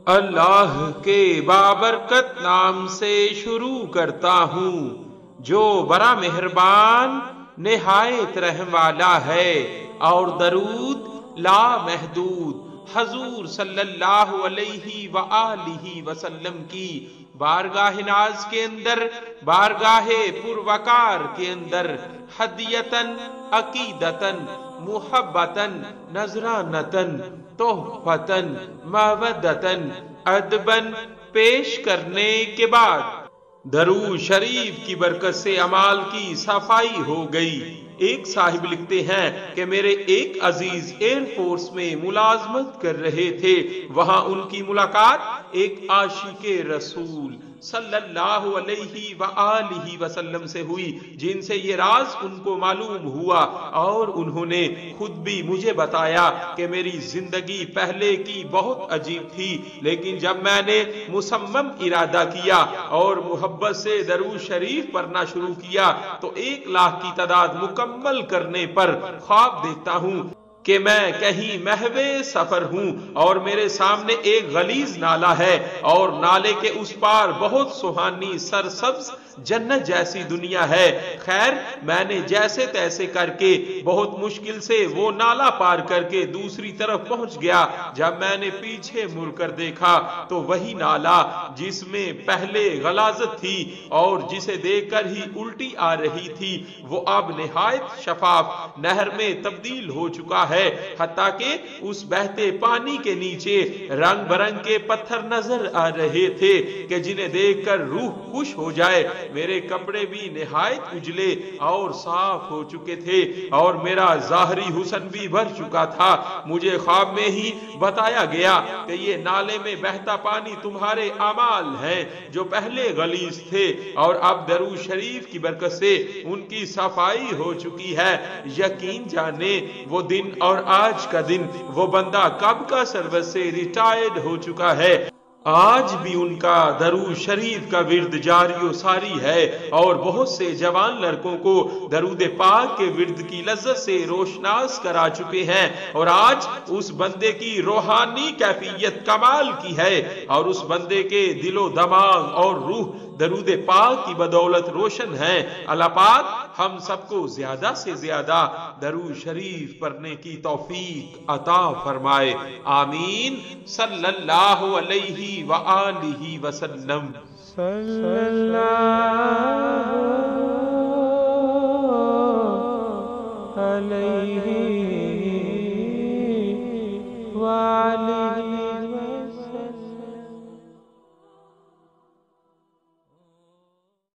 اللہ کے بابرکت نام سے شروع کرتا ہوں جو بڑا مہربان نہایت رحم والا ہے، اور درود لا محدود حضور صلی اللہ علیہ وآلہ وسلم کی بارگاہ ناز کے اندر، بارگاہ پروقار کے اندر ہدیتن عقیدتن محبتن نذرانتن تحفتن مودتن ادبن پیش کرنے کے بعد درود شریف کی برکت سے اعمال کی صفائی ہو گئی۔ ایک صاحب لکھتے ہیں کہ میرے ایک عزیز ایئر فورس میں ملازمت کر رہے تھے، وہاں ان کی ملاقات ایک عاشق رسول صلی اللہ علیہ وآلہ وسلم سے ہوئی، جن سے یہ راز ان کو معلوم ہوا، اور انہوں نے خود بھی مجھے بتایا کہ میری زندگی پہلے کی بہت عجیب تھی، لیکن جب میں نے مصمم ارادہ کیا اور محبت سے درود شریف پڑھنا شروع کیا تو 1,00,000 کی تعداد مکمل کرنے پر خواب دیکھتا ہوں کہ میں کہیں محو سفر ہوں اور میرے سامنے ایک غلیظ نالا ہے، اور نالے کے اس پار بہت سہانی سرسبز جنت جیسی دنیا ہے۔ خیر، میں نے جیسے تیسے کر کے بہت مشکل سے وہ نالا پار کر کے دوسری طرف پہنچ گیا۔ جب میں نے پیچھے مڑ کر دیکھا تو وہی نالا جس میں پہلے غلاظت تھی اور جسے دیکھ کر ہی الٹی آ رہی تھی، وہ اب نہایت شفاف نہر میں تبدیل ہو چکا ہے، حتیٰ کہ اس بہتے پانی کے نیچے رنگ برنگ کے پتھر نظر آ رہے تھے کہ جنہیں دیکھ کر روح خوش ہو جائے۔ میرے کپڑے بھی نہایت اجلے اور صاف ہو چکے تھے اور میرا ظاہری حسن بھی بھر چکا تھا۔ مجھے خواب میں ہی بتایا گیا کہ یہ نالے میں بہتا پانی تمہارے اعمال ہیں جو پہلے غلیظ تھے، اور اب درود شریف کی برکت سے ان کی صفائی ہو چکی ہے۔ یقین جانے وہ دن اور آج کا دن، وہ بندہ کب کا سروس سے ریٹائرڈ ہو چکا ہے، آج بھی ان کا درود شریف کا ورد جاری و ساری ہے، اور بہت سے جوان لڑکوں کو درود پاک کے ورد کی لذت سے روشناس کرا چکے ہیں، اور آج اس بندے کی روحانی کیفیت کمال کی ہے، اور اس بندے کے دل و دماغ اور روح درود پاک کی بدولت روشن ہیں۔ اللہ پاک ہم سب کو زیادہ سے زیادہ درود شریف پڑھنے کی توفیق عطا فرمائے، آمین۔ صلی اللہ علیہ وآلہ وسلم۔ صلی اللہ علیہ وآلہ